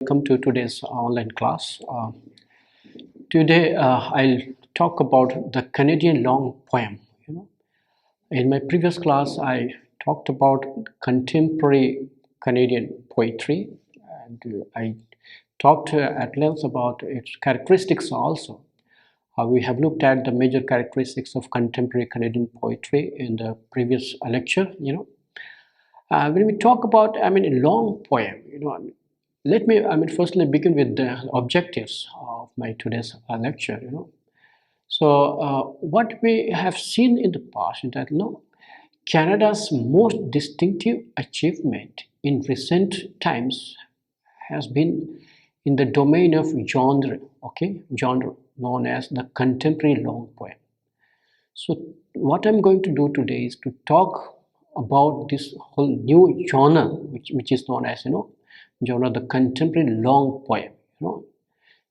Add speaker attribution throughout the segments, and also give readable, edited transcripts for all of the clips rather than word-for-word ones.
Speaker 1: Welcome to today's online class. Today I'll talk about the Canadian long poem. In my previous class, I talked about contemporary Canadian poetry, and I talked at length about its characteristics also. We have looked at the major characteristics of contemporary Canadian poetry in the previous lecture. When we talk about, a long poem, let me, firstly begin with the objectives of my today's lecture. What we have seen in the past is that, Canada's most distinctive achievement in recent times has been in the domain of genre known as the contemporary long poem. So what I'm going to do today is to talk about this whole new genre, which is known as, genre the contemporary long poem.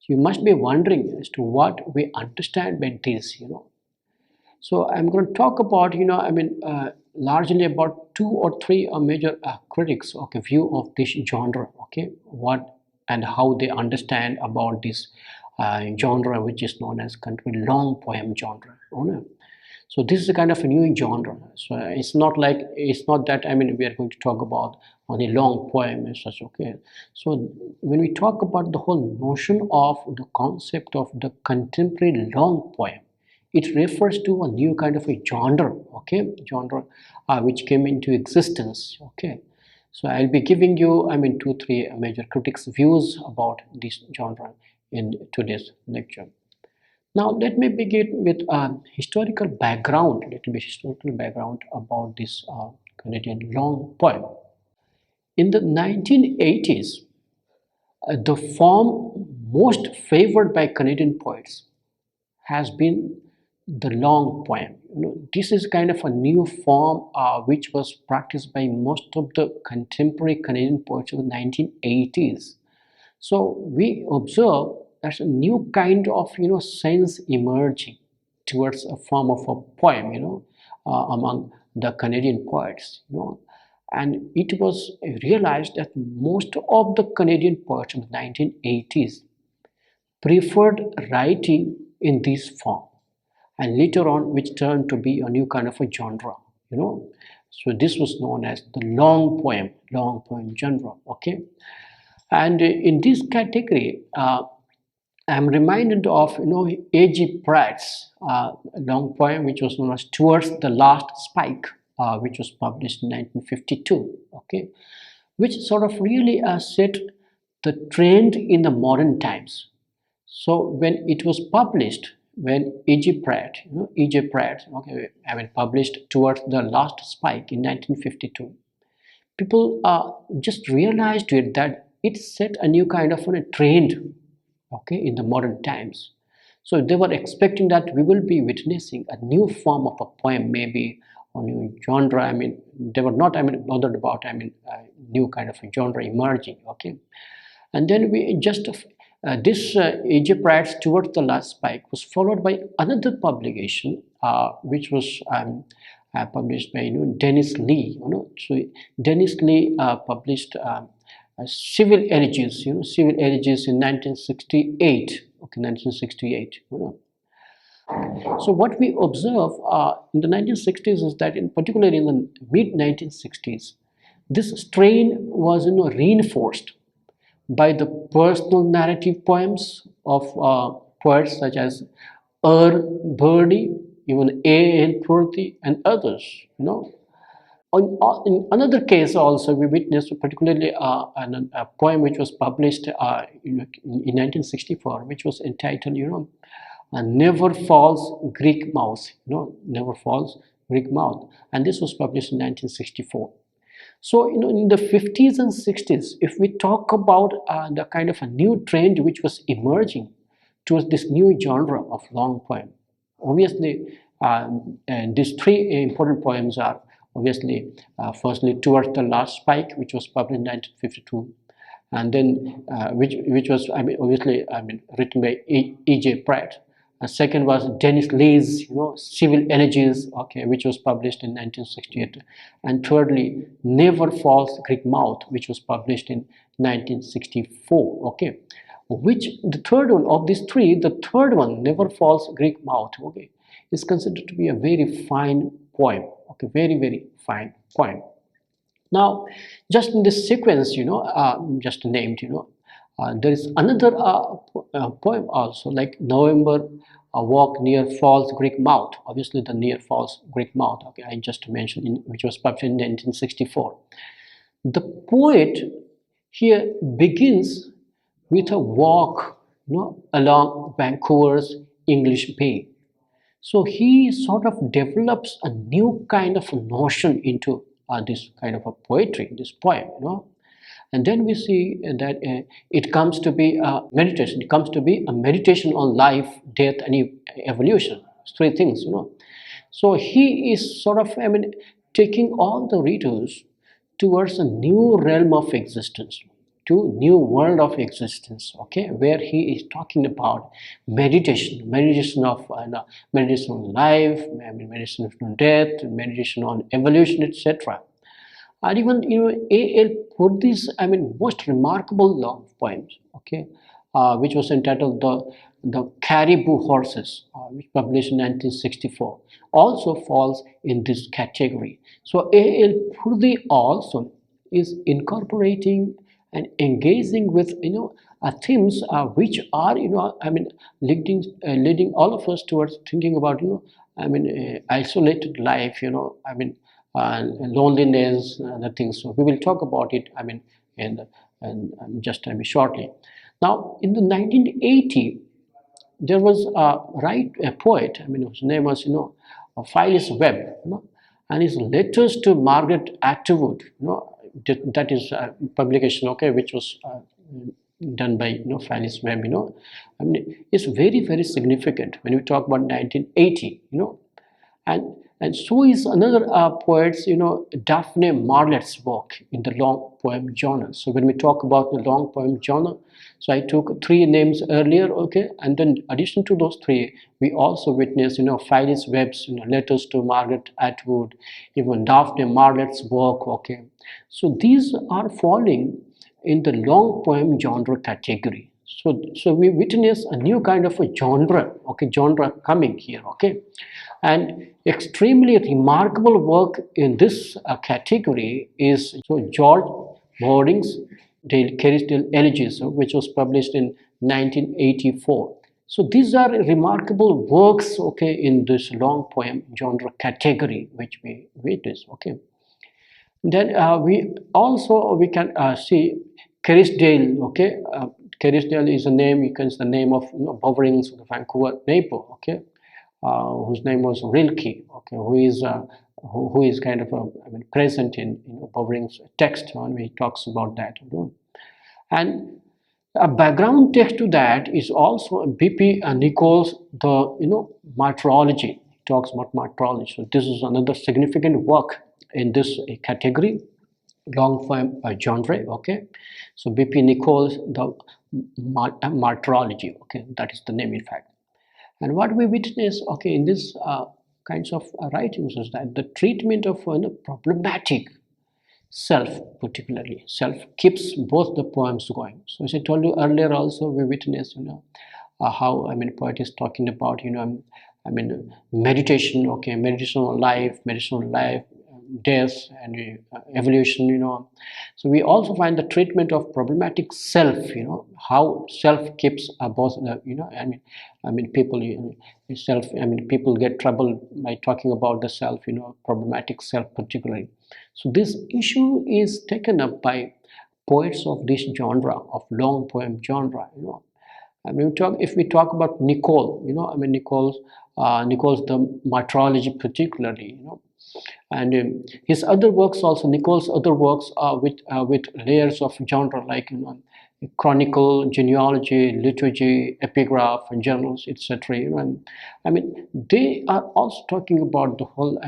Speaker 1: You must be wondering as to what we understand by this. So I'm going to talk about, largely about two or three major critics, view of this genre, what and how they understand about this genre, which is known as contemporary long poem genre. So this is a kind of a new genre. So it's not that we are going to talk about on a long poem as such. So when we talk about the whole notion of the concept of the contemporary long poem, it refers to a new kind of a genre, which came into existence. So I'll be giving you 2-3 major critics views about this genre in today's lecture. Now let me begin with a historical background, about this Canadian long poem. In the 1980s, the form most favored by Canadian poets has been the long poem. This is kind of a new form which was practiced by most of the contemporary Canadian poets of the 1980s. So we observe there's a new kind of sense emerging towards a form of a poem among the Canadian poets, and it was realized that most of the Canadian poets in the 1980s preferred writing in this form, and later on which turned to be a new kind of a genre. So this was known as the long poem genre. And in this category, I'm reminded of A.G. Pratt's long poem, which was known as Towards the Last Spike, which was published in 1952. Which sort of really set the trend in the modern times. So when it was published, when E.J. Pratt, published Towards the Last Spike in 1952, people just realized that it set a new kind of a trend in the modern times. So they were expecting that we will be witnessing a new form of a poem, maybe a new genre. They were not bothered about new kind of a genre emerging. And then we just this A.J. Pratt's Towards the Last Spike was followed by another publication which was published by Dennis Lee. So Dennis Lee published Civil Elegies, Civil Elegies in 1968. 1968. So what we observe in the 1960s is that, particularly in the mid 1960s, this strain was reinforced by the personal narrative poems of poets such as Birdie, even A.N. Purdy, and others. In another case also we witnessed particularly a poem which was published in 1964, which was entitled Never Falls Greek Mouth, Never Falls Greek Mouth, and this was published in 1964. So in the 50s and 60s, if we talk about the kind of a new trend which was emerging towards this new genre of long poem, obviously and these three important poems are obviously firstly Towards the Last Spike, which was published in 1952, and then which was obviously written by E.J. Pratt, Second was Dennis Lee's, Civil Elegies, okay, which was published in 1968. And thirdly, Never Falls Greek Mouth, which was published in 1964. Okay, which the third one of these three, the third one, Never Falls Greek Mouth, okay, is considered to be a very fine poem. Okay, very fine poem. Now, just in this sequence, just named, there is another poem also, like November Walk Near Falls Greek Mouth. Obviously, the Near Falls Greek Mouth, okay, I just mentioned, which was published in 1964. The poet here begins with a walk, along Vancouver's English Bay. So he sort of develops a new kind of notion into this kind of a poetry, this poem. And then we see that it comes to be a meditation. It comes to be a meditation on life, death, and evolution. Three things. So he is sort of, taking all the readers towards a new realm of existence, to new world of existence, okay, where he is talking about meditation of meditation on life, meditation on death, meditation on evolution, etc. And even A.L. put these, most remarkable long poems, okay, which was entitled the Caribou Horses, which published in 1964, also falls in this category. So A.L. Purdi also is incorporating and engaging with themes which are leading all of us towards thinking about isolated life, loneliness, other things. So we will talk about it, in just shortly. Now, in the 1980, there was a poet, whose name was, Phyllis Webb, and his letters to Margaret Atwood, that is a publication, okay, which was done by Phyllis Webb, it's very significant when we talk about 1980, and so is another poet's, Daphne Marlet's work in the long poem genre. So when we talk about the long poem genre, so I took three names earlier, okay, and then in addition to those three, we also witness, Phyllis Webb's, letters to Margaret Atwood, even Daphne Marlet's work, okay. So these are falling in the long poem genre category. So we witness a new kind of a genre, okay, genre coming here, okay. And extremely remarkable work in this category is George Bording's Kerrisdale Elegies, which was published in 1984. So these are remarkable works, okay, in this long poem genre category, which we witness, okay. Then we can see Kerrisdale, okay. Kerrisdale is a name, the name of Bovering's Vancouver neighbor, okay, whose name was Rilke, okay, who is kind of present in Bovering's text when he talks about that. And a background text to that is also B.P. Nichols, the martyrology. He talks about martyrology. So this is another significant work in this category, long form genre. Okay, so B.P. Nichols, the martyrology. Okay, that is the name, in fact. And what we witness, okay, in this kinds of writings is that the treatment of problematic self, particularly self, keeps both the poems going. So as I told you earlier, also we witness, how poet is talking about, meditation, okay, meditation on life, death, and evolution, So we also find the treatment of problematic self, how self keeps both the, people, self, people get trouble by talking about the self, problematic self particularly. So this issue is taken up by poets of this genre, of long poem genre, if we talk about Nicole, Nichols, the martyrology particularly, and his other works also, Nichols' other works are with layers of genre, like chronicle, genealogy, liturgy, epigraph, and journals, etc. And they are also talking about the whole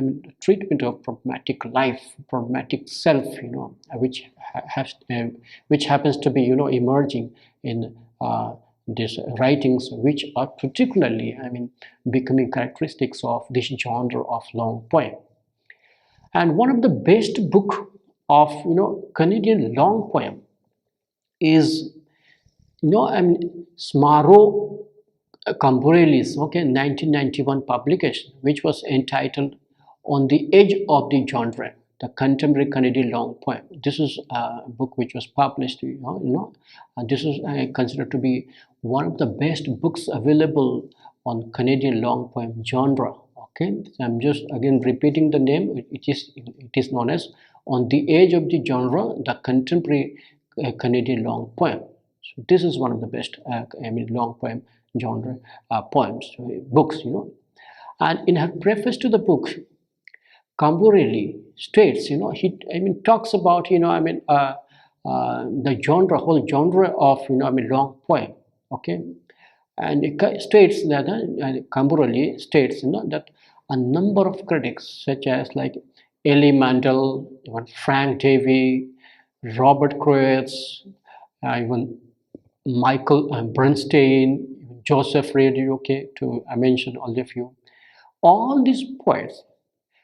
Speaker 1: treatment of problematic life, problematic self, which happens to be emerging in these writings which are particularly, becoming characteristics of this genre of long poem. And one of the best book of Canadian long poem is Smaro Camborelli's 1991 publication, which was entitled "On the Edge of the Genre: The Contemporary Canadian Long Poem." This is a book which was published. This is considered to be one of the best books available on Canadian long poem genre. Okay, so I'm just again repeating the name. It is known as "On the Edge of the Genre: The Contemporary Canadian Long Poem." So this is one of the best, long poem genre poems, books, And in her preface to the book, Camborelli states, he, talks about, the genre, whole genre of, long poem, okay. And it states that, Camborelli states, that a number of critics, such as like Elie Mandel, even Frank Davy, Robert Croetz, even Michael Bernstein, Joseph Reed, okay, to mention only a few. All these poets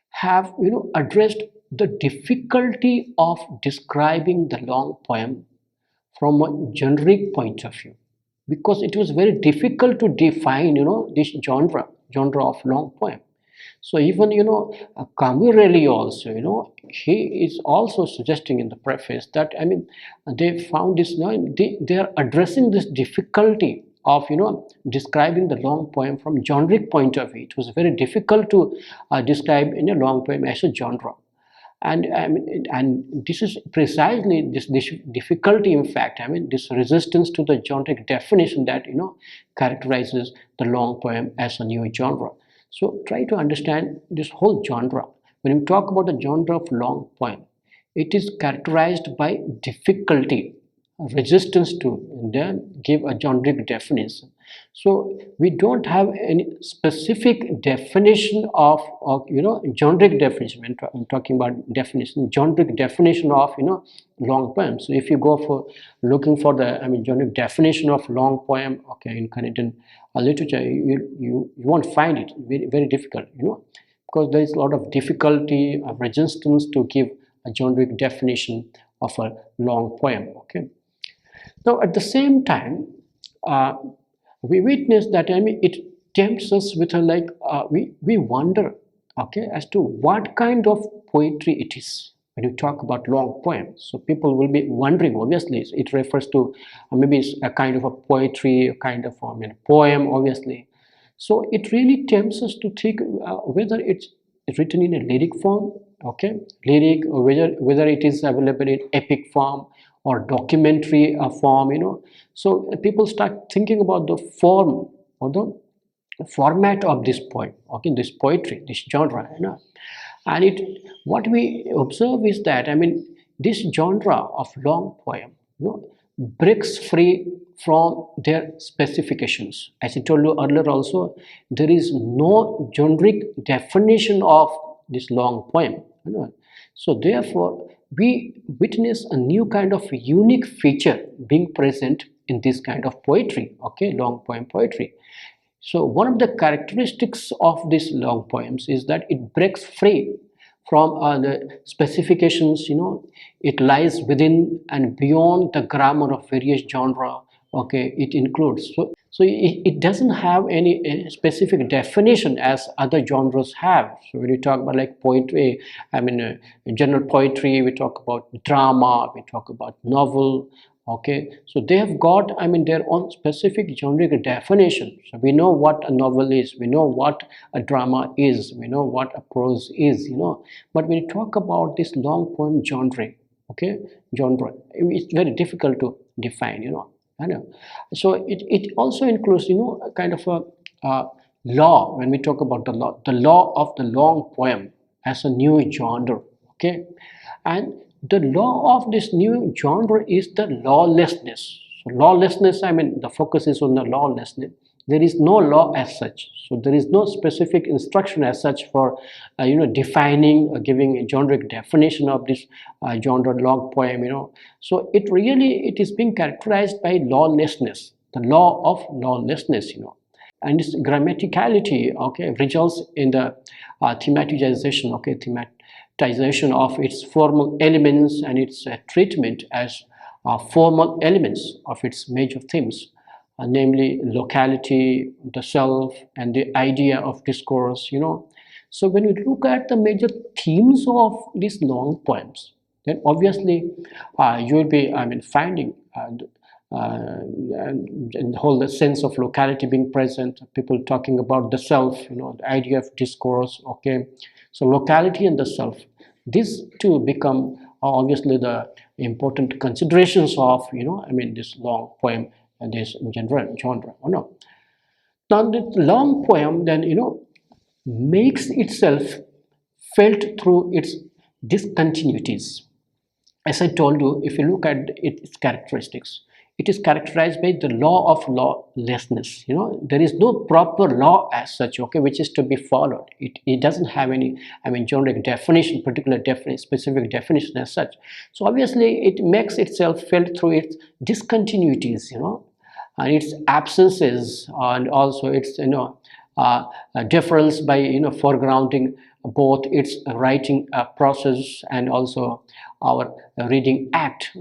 Speaker 1: have addressed the difficulty of describing the long poem from a generic point of view, because it was very difficult to define this genre of long poem. So even Camurelli also, he is also suggesting in the preface that they found this, they are addressing this difficulty of describing the long poem from generic point of view. It was very difficult to describe in a long poem as a genre. And this is precisely this difficulty, in fact, this resistance to the generic definition that characterizes the long poem as a new genre. So try to understand this whole genre. When we talk about the genre of long poem, it is characterized by difficulty, resistance to then give a generic definition. So we don't have any specific definition of generic definition. I'm talking about definition, generic definition of long poem. So if you go for looking for the generic definition of long poem, okay, in Canadian literature, you won't find it. Very, very difficult, because there is a lot of difficulty of resistance to give a generic definition of a long poem. Okay. Now, at the same time, we witness that it tempts us with we wonder, okay, as to what kind of poetry it is when you talk about long poems. So people will be wondering. Obviously, it refers to maybe it's a kind of a poetry, a kind of poem, obviously. So it really tempts us to think whether it's written in a lyric form, okay, lyric, or whether it is available in epic form or documentary form, So people start thinking about the form or the format of this poem, okay, this poetry, this genre, And what we observe is that this genre of long poem, breaks free from their specifications. As I told you earlier also, there is no generic definition of this long poem. So therefore, we witness a new kind of unique feature being present in this kind of poetry, okay, long poem poetry. So one of the characteristics of these long poems is that it breaks free from the specifications, it lies within and beyond the grammar of various genre, okay, it includes. So it doesn't have any specific definition as other genres have. So when you talk about like poetry, general poetry, we talk about drama, we talk about novel, okay. So they have got their own specific generic definition. So we know what a novel is, we know what a drama is, we know what a prose is, but when you talk about this long poem genre, okay, genre, it's very difficult to define, I know. So it also includes a kind of a law. When we talk about the law of the long poem as a new genre, okay. And the law of this new genre is the lawlessness. So lawlessness, the focus is on the lawlessness. There is no law as such. So there is no specific instruction as such for defining or giving a generic definition of this genre long poem. So it is being characterized by lawlessness. the law of lawlessness, and its grammaticality, okay, results in the thematization, okay, thematization of its formal elements and its treatment as formal elements of its major themes, namely locality, the self, and the idea of discourse, So when you look at the major themes of these long poems, then obviously you will be, finding and the whole sense of locality being present, people talking about the self, the idea of discourse, okay. So locality and the self, these two become obviously the important considerations of, this long poem and this genre, no? Now the long poem then, makes itself felt through its discontinuities. As I told you, if you look at its characteristics, it is characterized by the law of lawlessness. There is no proper law as such, okay, which is to be followed. It doesn't have any, generic definition, particular specific definition as such. So obviously, it makes itself felt through its discontinuities, and its absences, and also its, difference by, foregrounding both its writing process and also our reading act,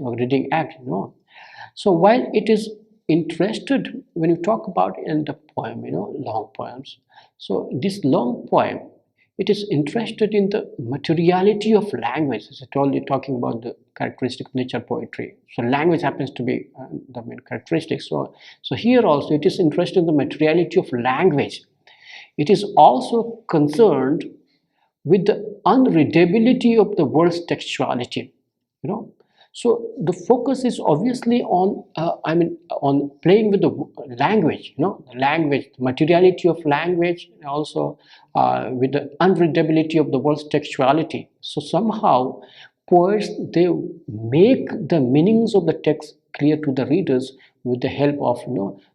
Speaker 1: So while it is interested, when you talk about in the poem, long poems, so this long poem, it is interested in the materiality of language, as I told you, talking about the characteristic of nature poetry. So language happens to be the main characteristic. So here also it is interested in the materiality of language. It is also concerned with the unreadability of the word's textuality, So the focus is obviously on, on playing with the language, the materiality of language, and also with the unreadability of the word's textuality. So somehow poets, they make the meanings of the text clear to the readers with the help of,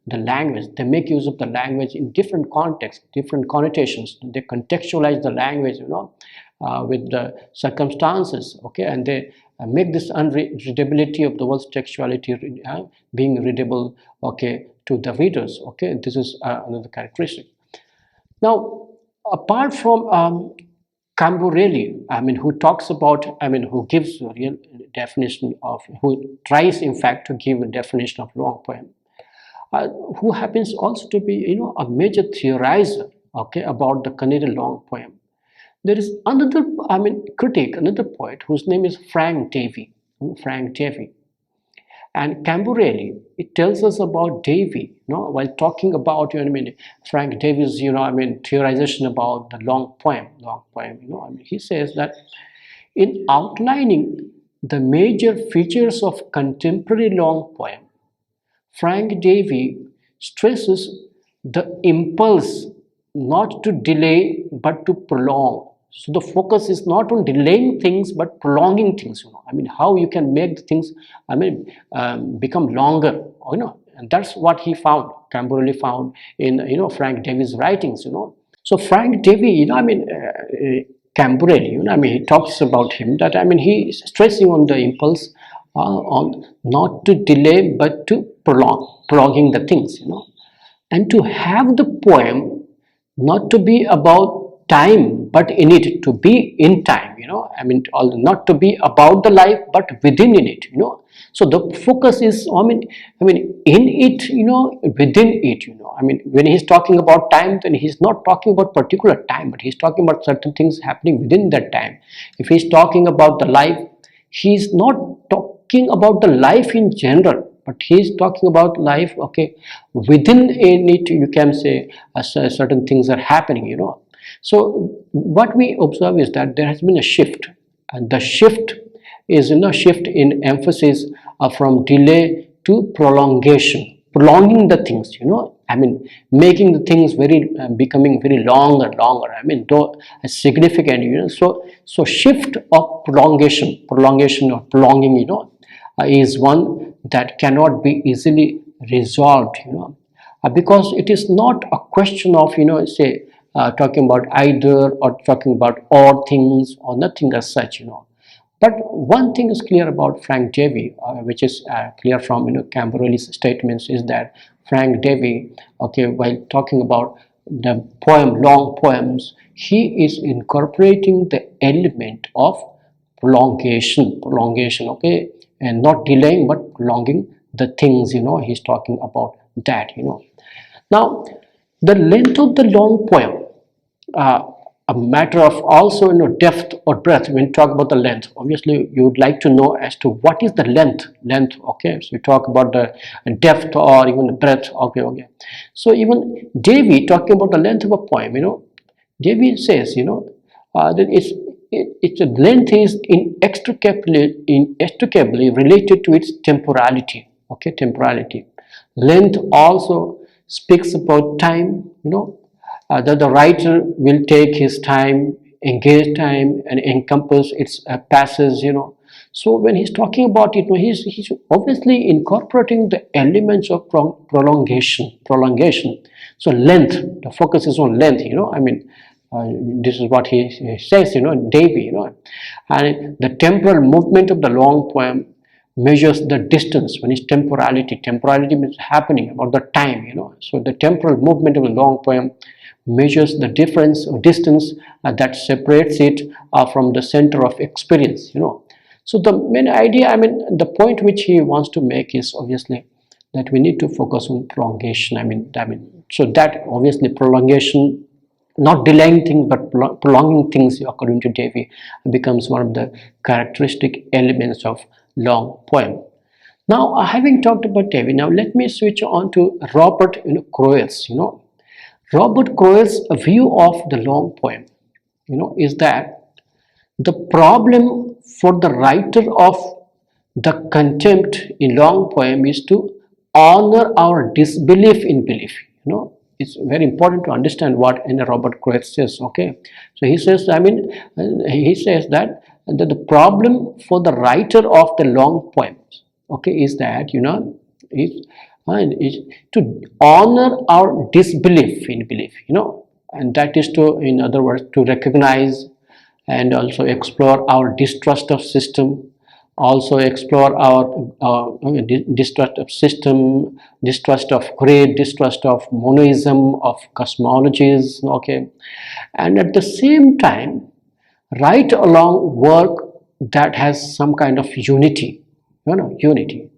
Speaker 1: the language. They make use of the language in different contexts, different connotations. They contextualize the language, with the circumstances, okay, and they make this unreadability of the word's textuality being readable, okay, to the readers, okay. This is another characteristic. Now, apart from Camborelli, who talks about, who gives a real definition of, who tries in fact to give a definition of long poem, who happens also to be, a major theorizer, okay, about the Canadian long poem. There is another, critic, another poet whose name is Frank Davy. And Camborelli, it tells us about Davy, while talking about, Frank Davy's, theorization about the long poem, he says that in outlining the major features of contemporary long poem, Frank Davy stresses the impulse not to delay but to prolong. So the focus is not on delaying things but prolonging things. How you can make the things, become longer. And that's what he found. Camborelli found in, Frank Davy's writings. So Frank Davy, Camborelli, he talks about him that, he's stressing on the impulse, on not to delay but to prolonging the things, and to have the poem not to be about time but in it, to be in time, not to be about the life but within in it, So the focus is, in it, within it, when he's talking about time, then he's not talking about particular time, but he's talking about certain things happening within that time. If he's talking about the life, he's not talking about the life in general, but he's talking about life, okay, within in it, you can say certain things are happening, So what we observe is that there has been a shift, and the shift is, shift in emphasis from delay to prolongation, prolonging the things, making the things very, becoming very longer, though significant, so shift of prolongation or prolonging, is one that cannot be easily resolved, because it is not a question of, say, talking about either or talking about all things or nothing as such, But one thing is clear about Frank Davy, which is clear from, Camborelli's statements, is that Frank Davy, okay, while talking about the poem, long poems, he is incorporating the element of prolongation, okay, and not delaying but prolonging the things, he's talking about that. Now, the length of the long poem, uh, a matter of also depth or breadth. When you talk about the length, obviously you would like to know as to what is the length, okay. So we talk about the depth or even the breadth, okay. So even Davy talking about the length of a poem, Davy says, that its length is inextricably related to its temporality, okay. Temporality. Length also speaks about time, that the writer will take his time, engage time, and encompass its passes. So when he's talking about it, he's obviously incorporating the elements of prolongation. So length, the focus is on length. This is what he says. Davy. And the temporal movement of the long poem measures the distance. When it's temporality means happening about the time. So the temporal movement of a long poem measures the difference or distance that separates it from the center of experience. So the main idea, the point which he wants to make is obviously that we need to focus on prolongation. So that obviously prolongation, not delaying things but prolonging things, according to Davy, becomes one of the characteristic elements of long poem. Now, having talked about Davy, now let me switch on to Robert Crowe's. Robert Crowe's view of the long poem, is that the problem for the writer of the contempt in long poem is to honor our disbelief in belief. It's very important to understand what Robert Crowe says. Okay, so he says, he says that the problem for the writer of the long poems, okay, is that is to honor our disbelief in belief. And that is to, in other words, to recognize and also explore our distrust of system, also explore our distrust of system, distrust of creed, distrust of monism, of cosmologies, okay, and at the same time write along work that has some kind of unity, unity.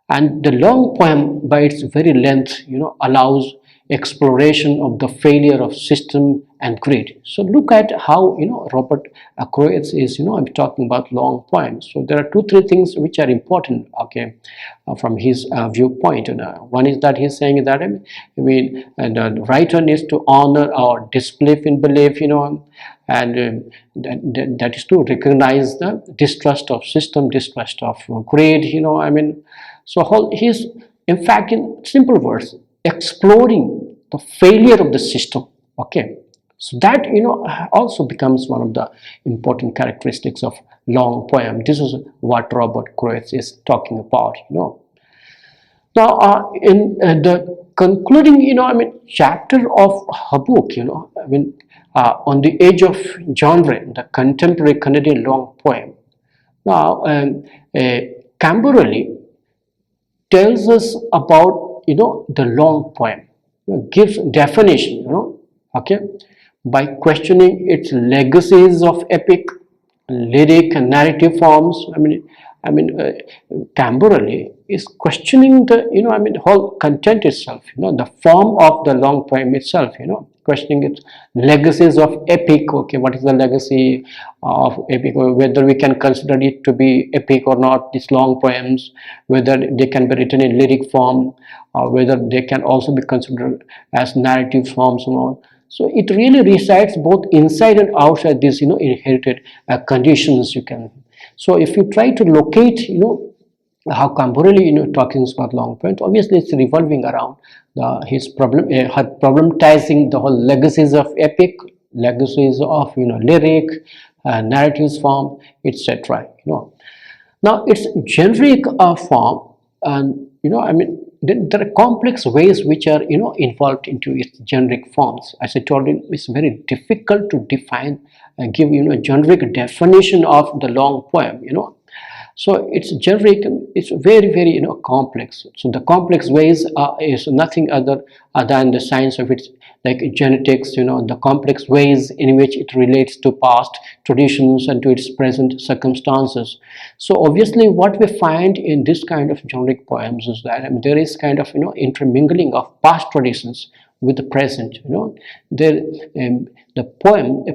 Speaker 1: And the long poem, by its very length, allows exploration of the failure of system and creed. So look at how Robert Crowe is, I'm talking about long poems. So there are 2-3 things which are important, okay, from his viewpoint. And one is that he's saying that the writer needs to honor our disbelief in belief, and that is to recognize the distrust of system, distrust of creed, so he's, in fact, in simple words, exploring the failure of the system. Okay, so that also becomes one of the important characteristics of long poem. This is what Robert Crowe is talking about. Now, in the concluding, chapter of her book, on the edge of genre, the contemporary Canadian long poem. Now, Camberley tells us about the long poem, gives definition, okay, by questioning its legacies of epic, lyric, and narrative forms. Camberley is questioning the whole content itself, the form of the long poem itself, questioning its legacies of epic. Okay, what is the legacy of epic, whether we can consider it to be epic or not, these long poems, whether they can be written in lyric form, or whether they can also be considered as narrative forms and all. So it really resides both inside and outside these inherited conditions, you can. So if you try to locate how Camberley talking about long poems, obviously it's revolving around his problem, her problematizing the whole legacies of epic, legacies of lyric, narratives form, etc. Now its generic form, and there are complex ways which are involved into its generic forms. As I told you, it's very difficult to define and give a generic definition of the long poem. So it's generic, it's very, very, complex. So the complex ways is nothing other than the science of its, like genetics, the complex ways in which it relates to past traditions and to its present circumstances. So obviously what we find in this kind of generic poems is that, I mean, there is kind of, intermingling of past traditions with the present. The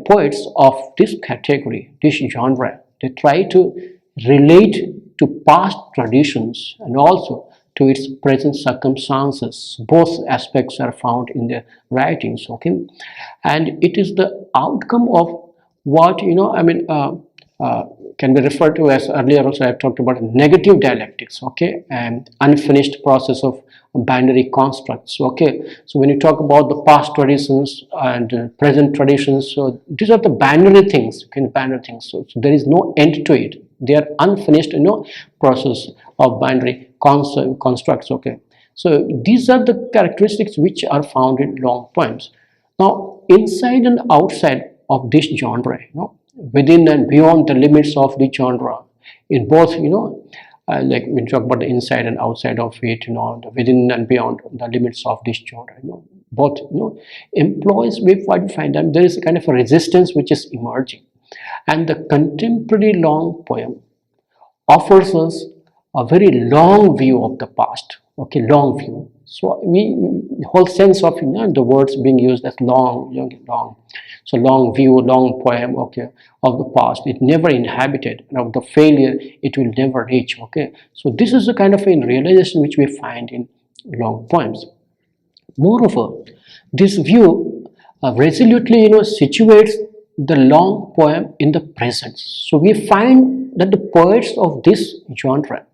Speaker 1: poets of this category, this genre, they try to relate to past traditions and also to its present circumstances. Both aspects are found in their writings, okay? And it is the outcome of what, uh, can be referred to as, earlier also I talked about, negative dialectics, okay, and unfinished process of binary constructs, okay. So when you talk about the past traditions and present traditions, so these are the binary things, binary things. So there is no end to it. They are unfinished, process of binary constructs, okay. So these are the characteristics which are found in long poems. Now, inside and outside of this genre, within and beyond the limits of the genre, in both, like we talk about the inside and outside of it, the within and beyond the limits of this genre, both, employs, with what we find that there is a kind of a resistance which is emerging, and the contemporary long poem offers us a very long view of the past, okay, long view. So the whole sense of, the words being used as long, long, so long view, long poem, okay, of the past, it never inhabited, and of the failure it will never reach, okay. So this is the kind of a realization which we find in long poems. Moreover, this view resolutely, situates the long poem in the present. So we find that the poets of this genre,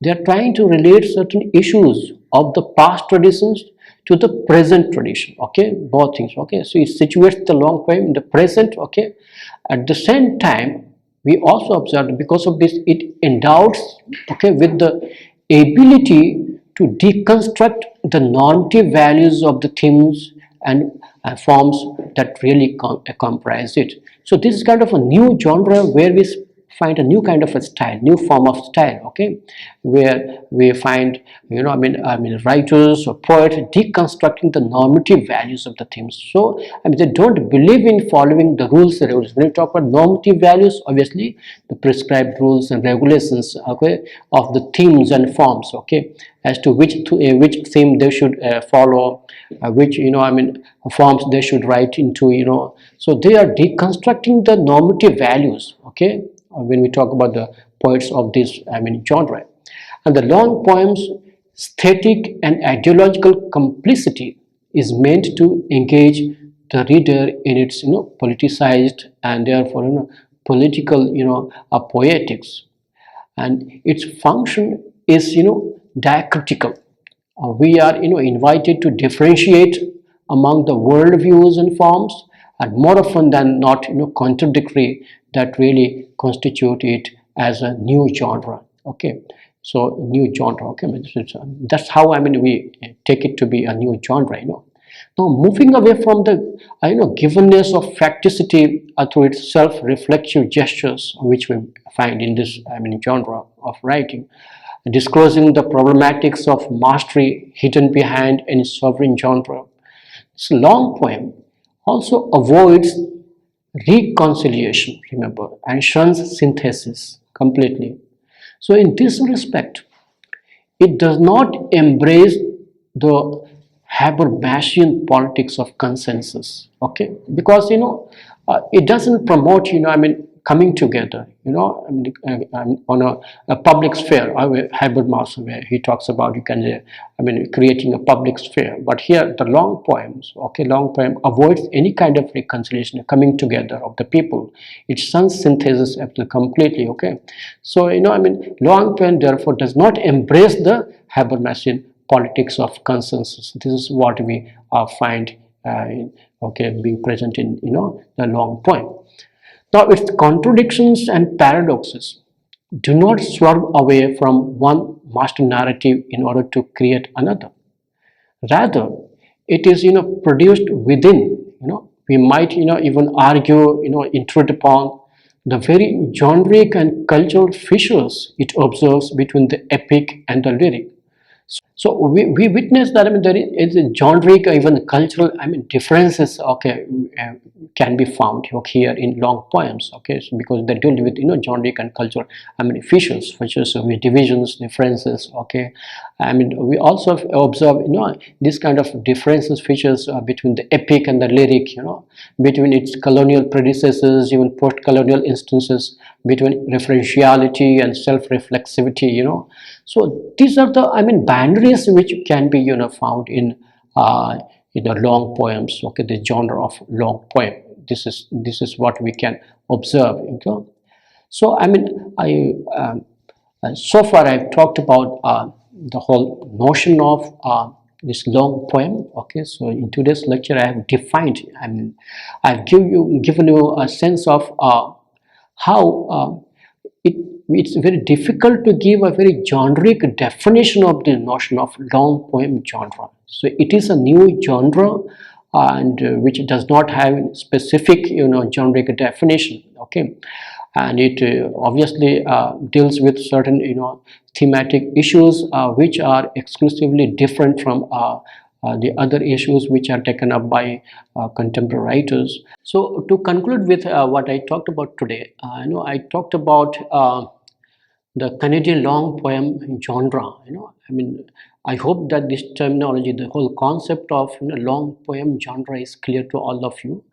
Speaker 1: they are trying to relate certain issues of the past traditions to the present tradition, okay, both things, okay. So it situates the long poem in the present, okay. At the same time, we also observe that because of this, it endows, okay, with the ability to deconstruct the normative values of the themes and forms that really comprise it. So this is kind of a new genre where we find a new kind of a style, new form of style, okay, where we find, writers or poets deconstructing the normative values of the themes. So they don't believe in following the rules and regulations. When you talk about normative values, obviously the prescribed rules and regulations, okay, of the themes and forms, okay, as to which theme they should follow, which, forms they should write into, so they are deconstructing the normative values, okay, when we talk about the poets of this, genre. And the long poems aesthetic and ideological complicity is meant to engage the reader in its, politicized and therefore, political, poetics, and its function is, diacritical. We are, invited to differentiate among the worldviews and forms, and more often than not, contradictory, that really constitute it as a new genre, okay. So new genre, okay, that's how, we take it to be a new genre, Now moving away from the givenness of facticity through its self-reflexive gestures which we find in this genre of writing, disclosing the problematics of mastery hidden behind any sovereign genre, this long poem also avoids reconciliation, remember, and shuns synthesis completely. So in this respect, it does not embrace the Habermasian politics of consensus, okay? Because, it doesn't promote, coming together, on a public sphere. Habermas, where he talks about, you can say, creating a public sphere. But here, the long poems, okay, long poem avoids any kind of reconciliation, coming together of the people. It shuns synthesis completely, okay? So, long poem therefore does not embrace the Habermasian politics of consensus. This is what we find, being present in, the long poem. Now, its contradictions and paradoxes do not swerve away from one master narrative in order to create another. Rather, it is, produced within, we might, even argue, intrude upon the very generic and cultural fissures it observes between the epic and the lyric. So we witness that, I mean, there is a generic, even cultural, I mean, differences, okay, uh, can be found here in long poems, okay, so because they deal with, generic and cultural, I mean, features with divisions, differences, okay. I mean, we also observe, this kind of differences, features between the epic and the lyric, between its colonial predecessors, even post-colonial instances, between referentiality and self-reflexivity, so these are the, I mean, boundaries which can be, found uh, in the long poems, okay, the genre of long poem. This is what we can observe, so I mean, so far I've talked about the whole notion of this long poem, okay. So in today's lecture I have defined, I mean, given you a sense of how it, it's very difficult to give a very generic definition of the notion of long poem genre. So it is a new genre, and which does not have specific, generic definition, okay. And it obviously deals with certain, thematic issues which are exclusively different from the other issues which are taken up by contemporary writers. So to conclude with what I talked about today, I talked about the Canadian long poem genre. I mean, I hope that this terminology, the whole concept of, long poem genre, is clear to all of you.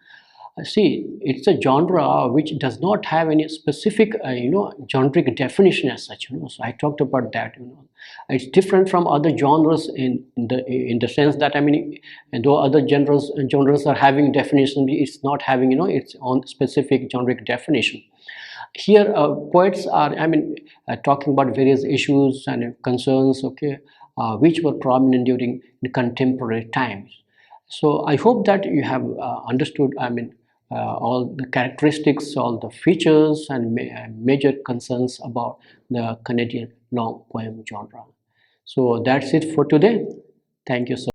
Speaker 1: See, it's a genre which does not have any specific, generic definition as such. So I talked about that. It's different from other genres in the sense that, I mean, and though other genres are having definition, it's not having, its own specific generic definition. Here, poets are, I mean, talking about various issues and concerns, okay, which were prominent during the contemporary times. So I hope that you have understood, I mean, all the characteristics, all the features and major concerns about the Canadian long poem genre. So that's it for today. Thank you so much.